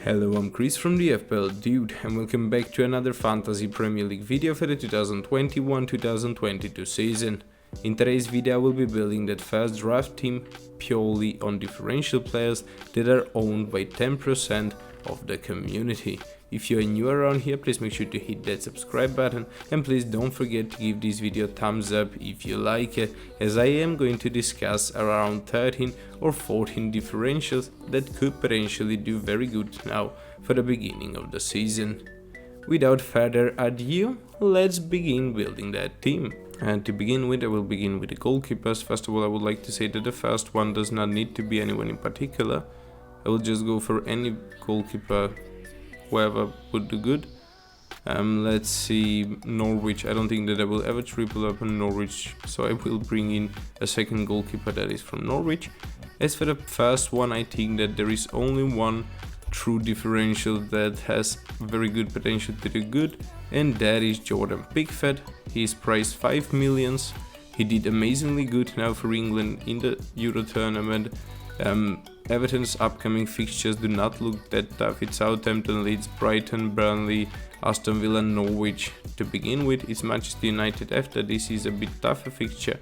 Hello, I'm Chris from the FPL Dude and welcome back to another Fantasy Premier League video for the 2021-2022 season. In today's video I will be building that first draft team purely on differential players that are owned by 10% of the community. If you are new around here, please make sure to hit that subscribe button and please don't forget to give this video a thumbs up if you like it, as I am going to discuss around 13 or 14 differentials that could potentially do very good now for the beginning of the season. Without further ado, let's begin building that team. And to begin with, I will begin with the goalkeepers. First of all, I would like to say that the first one does not need to be anyone in particular. I will just go for any goalkeeper, whoever would do good. Let's see, Norwich. I don't think that I will ever triple up on Norwich, so I will bring in a second goalkeeper that is from Norwich. As for the first one, I think that there is only one true differential that has very good potential to do good, and that is Jordan Pickford. He is priced 5 millions. He did amazingly good now for England in the Euro tournament. Everton's upcoming fixtures do not look that tough. It's Southampton, Leeds, Brighton, Burnley, Aston Villa, Norwich to begin with. It's Manchester United after this is a bit tougher fixture,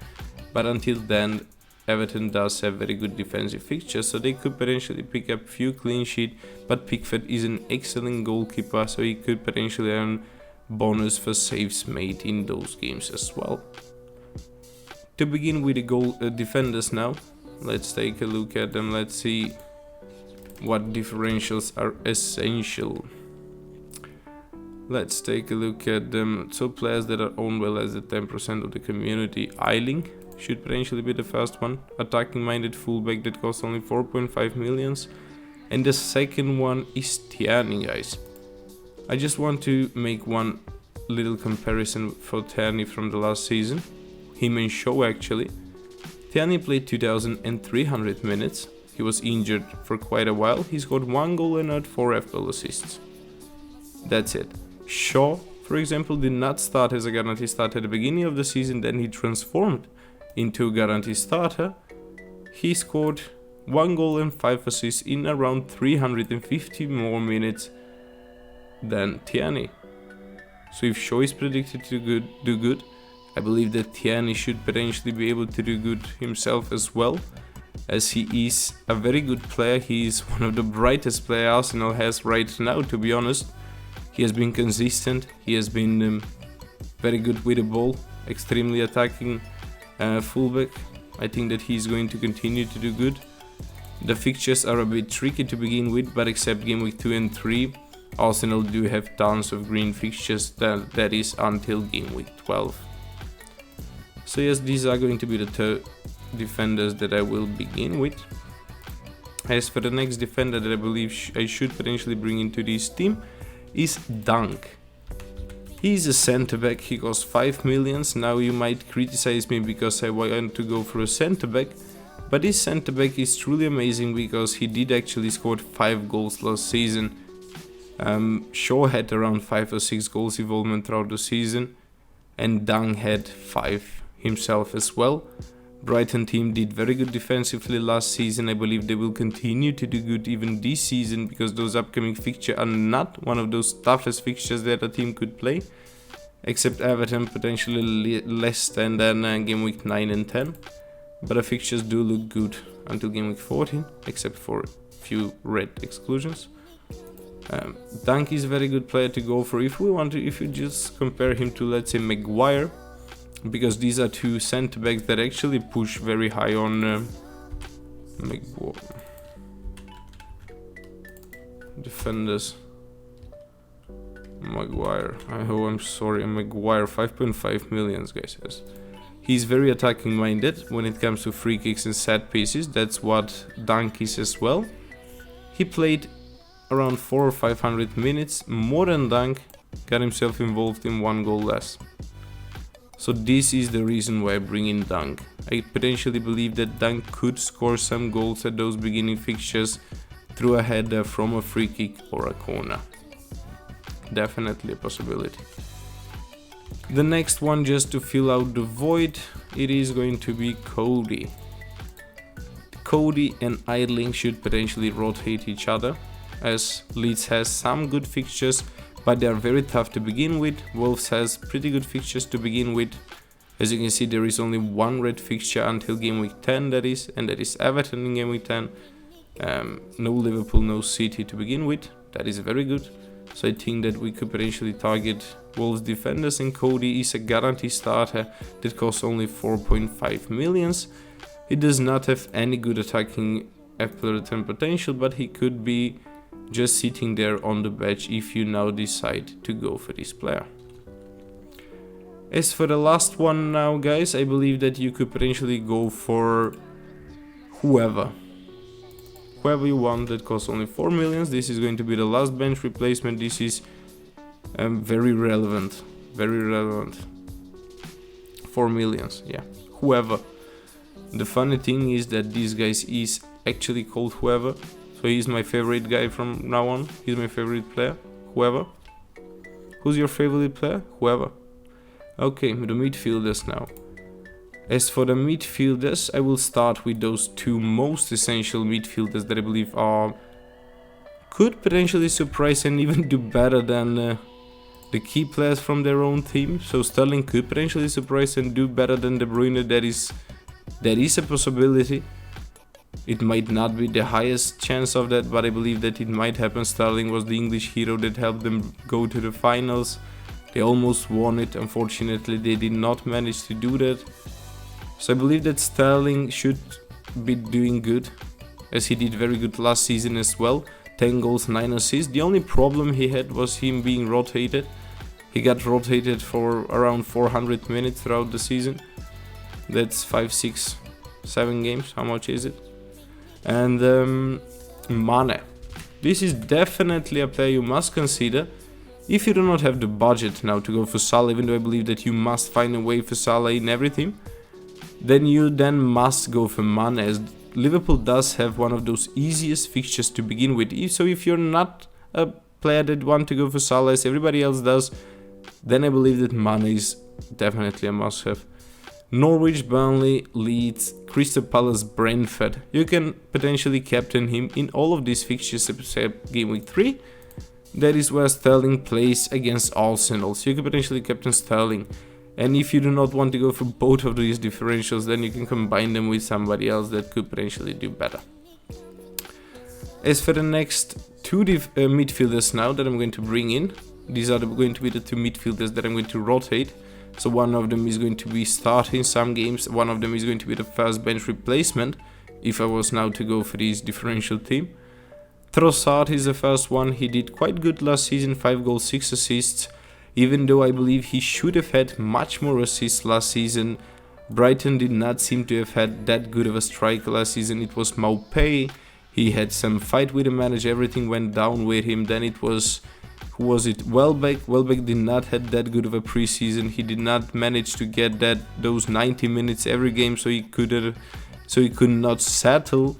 but until then Everton does have very good defensive fixtures, so they could potentially pick up few clean sheets, but Pickford is an excellent goalkeeper, so he could potentially earn bonus for saves made in those games as well. To begin with the defenders now, let's take a look at them. Let's see what differentials are essential. Let's take a look at them. So players that are owned by less than 10% of the community. Eiling should potentially be the first one. Attacking minded fullback that costs only 4.5 millions. And the second one is Tierney, guys. I just want to make one little comparison for Tierney from the last season. Him and Shaw actually. Tierney played 2,300 minutes. He was injured for quite a while. He scored 1 goal and had 4 FPL assists. That's it. Shaw, for example, did not start as a guarantee starter at the beginning of the season. Then he transformed into a guarantee starter. He scored 1 goal and 5 assists in around 350 more minutes than Tierney. So if Shaw is predicted to do good, I believe that Tierney should potentially be able to do good himself as well, as he is a very good player. He is one of the brightest players Arsenal has right now, to be honest. He has been consistent, he has been very good with the ball, extremely attacking fullback. I think that he is going to continue to do good. The fixtures are a bit tricky to begin with, but except game week 2 and 3, Arsenal do have tons of green fixtures, that is until game week 12. So yes, these are going to be the 2 defenders that I will begin with. As for the next defender that I believe I should potentially bring into this team is Dunk. He's a centre back, he costs 5 millions. Now you might criticize me because I want to go for a centre back, but this centre back is truly amazing because he did actually score 5 goals last season. Shaw had around 5 or 6 goals involvement throughout the season, and Dunk had 5 himself as well. Brighton team did very good defensively last season. I believe they will continue to do good even this season because those upcoming fixtures are not one of those toughest fixtures that a team could play, except Everton, potentially less than game week 9 and 10, but the fixtures do look good until game week 14, except for a few red exclusions. Dunk is a very good player to go for if you just compare him to, let's say, Maguire, because these are 2 centre backs that actually push very high on defenders. Maguire, I'm sorry, Maguire, 5.5 millions, guys. Yes. He's very attacking minded when it comes to free kicks and set pieces. That's what Dunk is as well. He played around 400 or 500 minutes more than Dunk, got himself involved in 1 goal less. So this is the reason why I bring in Dunk. I potentially believe that Dunk could score some goals at those beginning fixtures through a header from a free kick or a corner. Definitely a possibility. The next one, just to fill out the void, it is going to be Cody. Cody and Idling should potentially rotate each other. as Leeds has some good fixtures, but they are very tough to begin with. Wolves has pretty good fixtures to begin with. As you can see, there is only one red fixture until game week 10, that is Everton in game week 10. No Liverpool, no City to begin with. That is very good. So I think that we could potentially target Wolves defenders, and Cody is a guarantee starter that costs only 4.5 millions. He does not have any good attacking FPL return potential, but he could be just sitting there on the bench if you now decide to go for this player. As for the last one now, guys, I believe that you could potentially go for whoever you want that costs only 4 millions. This is going to be the last bench replacement. This is very relevant. 4 millions, yeah, whoever. The funny thing is that this guy is actually called whoever, so he's my favorite guy from now on. He's my favorite player, whoever. Who's your favorite player? Whoever. Okay, the midfielders now. As for the midfielders, I will start with those two most essential midfielders that I believe could potentially surprise and even do better than the key players from their own team. So Sterling could potentially surprise and do better than De Bruyne. That is a possibility. It might not be the highest chance of that, but I believe that it might happen. Sterling was the English hero that helped them go to the finals. They almost won it. Unfortunately, they did not manage to do that. So I believe that Sterling should be doing good, as he did very good last season as well. 10 goals, 9 assists. The only problem he had was him being rotated. He got rotated for around 400 minutes throughout the season. That's 5, 6, 7 games. How much is it? And Mane. This is definitely a player you must consider. If you do not have the budget now to go for Salah, even though I believe that you must find a way for Salah in everything, then you must go for Mane, as Liverpool does have one of those easiest fixtures to begin with. So if you're not a player that want to go for Salah as everybody else does, then I believe that Mane is definitely a must-have. Norwich, Burnley, Leeds, Crystal Palace, Brentford. You can potentially captain him in all of these fixtures except game week 3. That is where Sterling plays against Arsenal. So you can potentially captain Sterling. And if you do not want to go for both of these differentials, then you can combine them with somebody else that could potentially do better. As for the next two midfielders now that I'm going to bring in, these are going to be the two midfielders that I'm going to rotate. So one of them is going to be starting some games, one of them is going to be the first bench replacement, if I was now to go for this differential team. Trossard is the first one. He did quite good last season, 5 goals, 6 assists. Even though I believe he should have had much more assists last season. Brighton did not seem to have had that good of a striker last season. It was Maupay. He had some fight with the manager, everything went down with him. Then it was, who was it? Welbeck. Welbeck did not have that good of a preseason. He did not manage to get those 90 minutes every game, so he could not settle.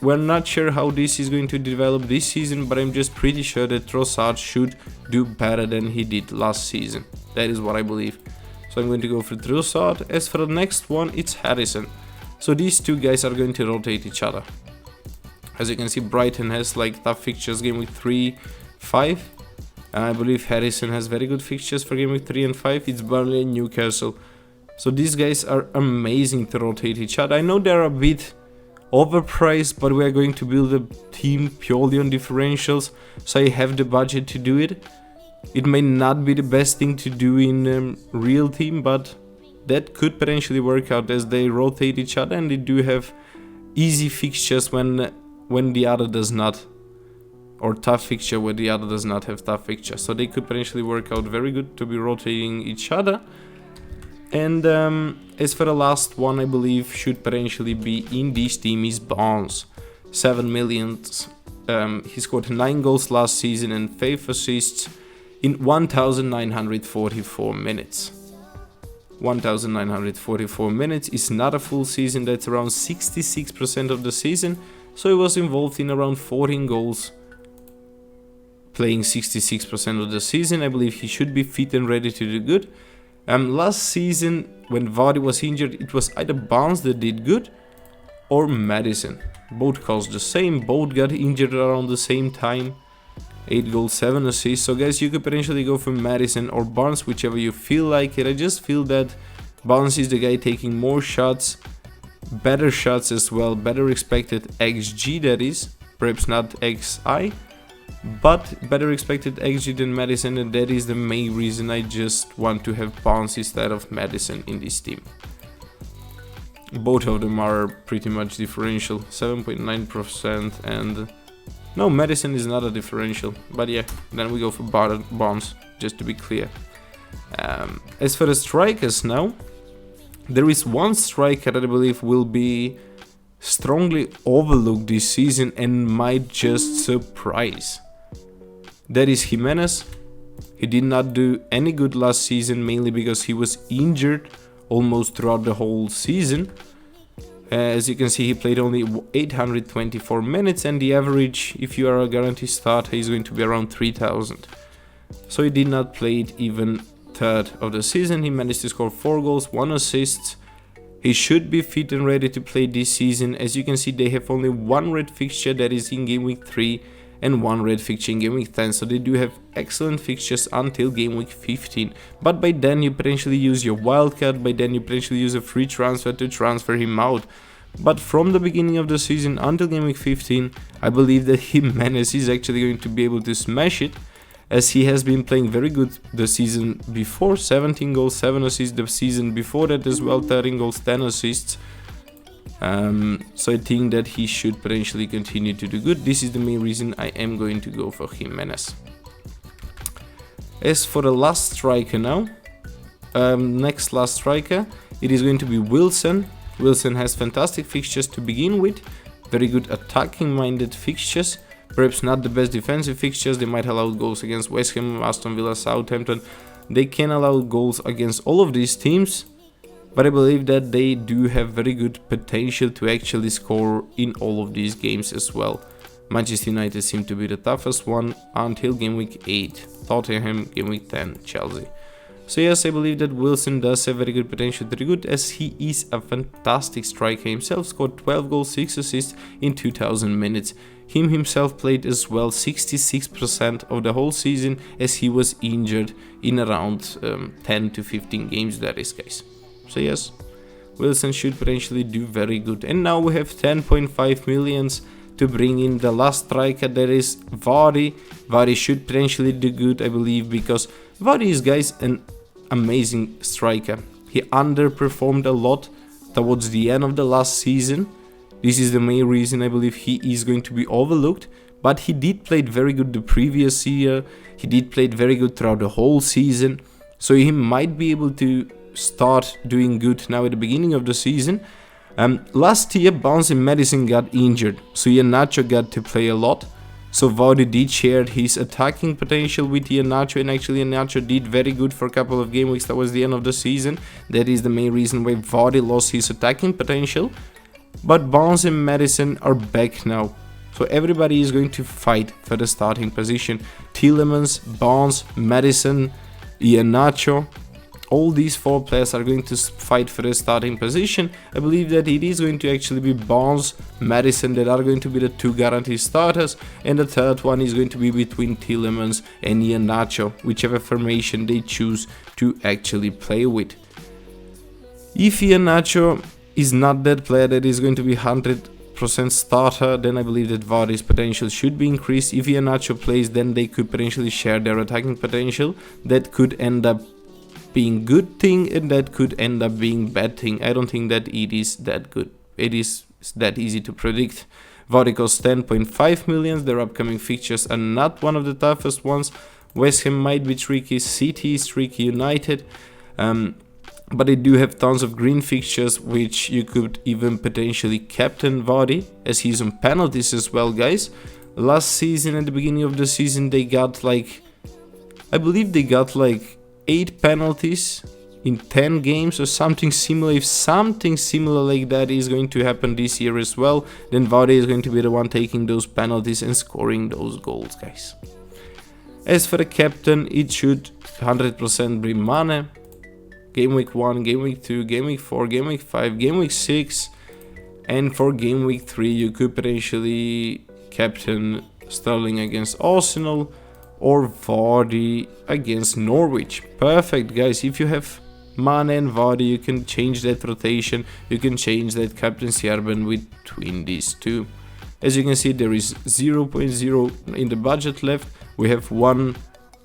We're not sure how this is going to develop this season, but I'm just pretty sure that Trossard should do better than he did last season. That is what I believe. So I'm going to go for Trossard. As for the next one, it's Harrison. So these two guys are going to rotate each other. As you can see, Brighton has like tough fixtures game week 3, 5. I believe Harrison has very good fixtures for game week 3 and 5. It's Burnley and Newcastle. So these guys are amazing to rotate each other. I know they're a bit overpriced, but we are going to build a team purely on differentials, so I have the budget to do it. It may not be the best thing to do in real team, but that could potentially work out as they rotate each other, and they do have easy fixtures when the other does not, or tough fixture where the other does not have tough fixture. So they could potentially work out very good to be rotating each other. And as for the last one, I believe should potentially be in this team is Barnes. 7 million. He scored 9 goals last season and 5 assists in 1,944 minutes. 1,944 minutes is not a full season, that's around 66% of the season. So he was involved in around 14 goals, playing 66% of the season. I believe he should be fit and ready to do good. Last season, when Vardy was injured, it was either Barnes that did good, or Madison. Both cost the same, both got injured around the same time. 8 goals, 7 assists. So guys, you could potentially go for Madison or Barnes, whichever you feel like it. I just feel that Barnes is the guy taking more shots, better shots as well, better expected XG, that is, perhaps not XI, but better expected XG than Madison, and that is the main reason I just want to have Barnes instead of Madison in this team. Both of them are pretty much differential, 7.9%, and no, Madison is not a differential, but yeah, then we go for Barnes, just to be clear. As for the strikers now, there is one striker that I believe will be strongly overlooked this season and might just surprise. That is Jimenez. He did not do any good last season, mainly because he was injured almost throughout the whole season. As you can see, he played only 824 minutes, and the average, if you are a guaranteed starter, is going to be around 3000. So he did not play it even third of the season. He managed to score 4 goals, 1 assist. He should be fit and ready to play this season. As you can see, they have only 1 red fixture, that is in game week 3, and 1 red fixture in game week 10. So they do have excellent fixtures until game week 15. But by then you potentially use your wildcard, by then you potentially use a free transfer to transfer him out. But from the beginning of the season until game week 15, I believe that Jimenez is actually going to be able to smash it, as he has been playing very good the season before. 17 goals, 7 assists the season before that as well, 13 goals, 10 assists. So I think that he should potentially continue to do good. This is the main reason I am going to go for Jimenez. As for the last striker now, next last striker, it is going to be Wilson. Wilson has fantastic fixtures to begin with, very good attacking minded fixtures. Perhaps not the best defensive fixtures. They might allow goals against West Ham, Aston Villa, Southampton. They can allow goals against all of these teams, but I believe that they do have very good potential to actually score in all of these games as well. Manchester United seem to be the toughest one until game week 8. Tottenham, game week 10, Chelsea. So yes, I believe that Wilson does have very good potential to do good, as he is a fantastic striker himself. Scored 12 goals, 6 assists in 2000 minutes. Him himself played as well 66% of the whole season, as he was injured in around 10 to 15 games, that is, guys. So yes, Wilson should potentially do very good. And now we have 10.5 millions to bring in the last striker, that is Vardy. Vardy should potentially do good, I believe, because Vardy is, guys, an amazing striker. He underperformed a lot towards the end of the last season. This is the main reason I believe he is going to be overlooked, but he did play very good the previous year. He did play very good throughout the whole season, so he might be able to start doing good now at the beginning of the season. Last year, Barnes and Madison got injured, so Iheanacho got to play a lot. So Vardy did share his attacking potential with Iheanacho, and actually Iheanacho did very good for a couple of game weeks towards the end of the season. That is the main reason why Vardy lost his attacking potential. But Barnes and Madison are back now, so everybody is going to fight for the starting position. Tielemans, Barnes, Madison, Iheanacho, all these 4 players are going to fight for the starting position. I believe that it is going to actually be Barnes, Madison that are going to be the 2 guaranteed starters, and the third one is going to be between Tielemans and Iheanacho, whichever formation they choose to actually play with. If Iheanacho is not that player that is going to be 100% starter, then I believe that Vardy's potential should be increased. If Iheanacho plays, then they could potentially share their attacking potential. That could end up being good thing, and that could end up being bad thing. I don't think that it is that good. It is that easy to predict. Vardy costs 10.5 million. Their upcoming fixtures are not one of the toughest ones. West Ham might be tricky, City is tricky, United. But they do have tons of green fixtures, which you could even potentially captain Vardy, as he's on penalties as well, guys. Last season, at the beginning of the season, they got like, I believe they got like 8 penalties in 10 games or something similar. If something similar like that is going to happen this year as well, then Vardy is going to be the one taking those penalties and scoring those goals, guys. As for the captain, it should 100% be Mane. Game week 1, game week 2, game week 4, game week 5, game week 6. And for game week 3, you could potentially captain Sterling against Arsenal or Vardy against Norwich. Perfect, guys. If you have Mane and Vardy, you can change that rotation, you can change that captaincy armband between these two. As you can see, there is 0.0 in the budget left. We have one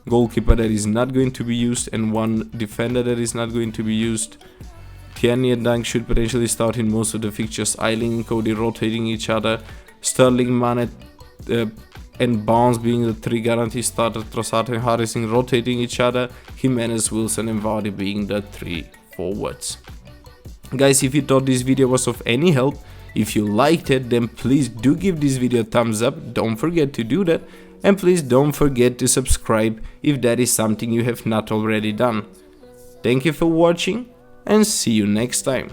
goalkeeper that is not going to be used and one defender that is not going to be used. Tierney and Dunk should potentially start in most of the fixtures, Ayling and Cody rotating each other, Sterling, Mane and Barnes being the 3 guaranteed starters, Trossard and Harrison rotating each other, Jimenez, Wilson and Vardy being the 3 forwards. Guys, if you thought this video was of any help, if you liked it, then please do give this video a thumbs up, don't forget to do that, and please don't forget to subscribe if that is something you have not already done. Thank you for watching, and see you next time.